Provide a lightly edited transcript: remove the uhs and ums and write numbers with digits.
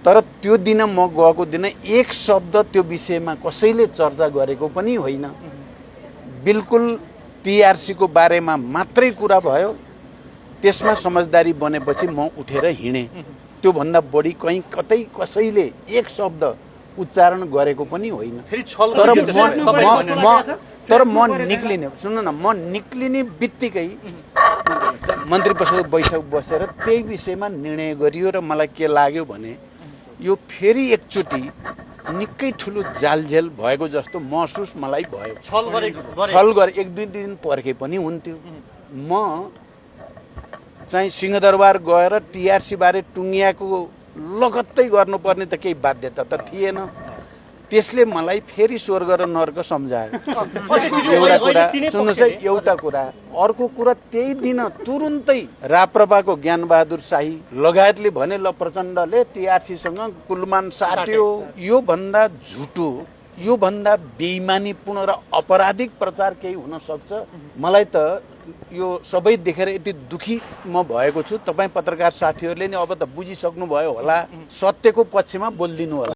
तर त्यो दिन म गएको दिन एक शब्द त्यो विषयमा कसैले चर्चा गरेको पनि होइन। बिल्कुल टिआरसीको बारेमा मात्रै कुरा भयो। त्यसमा समझदारी बनेपछि म उठेर हिँडेँ। त्योभन्दा बढी कहीँ कतै कसैले एक शब्द उच्चारण गरेको पनि होइन। तर म निक्लिने, सुन्नु न, म निक्लिने बित्तिकै मन्त्री परिषद बैठक बसेर त्यही विषयमा निर्णय गरियो र मलाई के लाग्यो भने यो फेरि एकचोटि निकै ठुलो जालझेल भएको जस्तो महसुस मलाई भयो। छल गरे एक दुई दिन पर्खे पनि हुन्थ्यो। म चाहिँ सिंहदरबार गएर टिआरसी बारे टुङ्गियाको लगत्तै गर्नुपर्ने त केही बाध्यता त थिएन। त्यसले मलाई फेरि स्वर्ग र नर्क सम्झायो। एउटा कुरा सुन्नुहोस् है, एउटा कुरा। अर्को कुरा त्यही दिन तुरुन्तै राप्रपाको ज्ञानबहादुर शाही लगायतले भने ल प्रचण्डले टिआरसीसँग कुलमान साट्यो। यो भन्दा झुटो, यो भन्दा बेइमानीपूर्ण र अपराधिक प्रचार केही हुन सक्छ? मलाई त यो सबै देखेर यति दुखी म भएको छु। तपाईँ पत्रकार साथीहरूले नि अब त बुझिसक्नु भयो होला। सत्यको पक्षमा बोलिदिनु होला।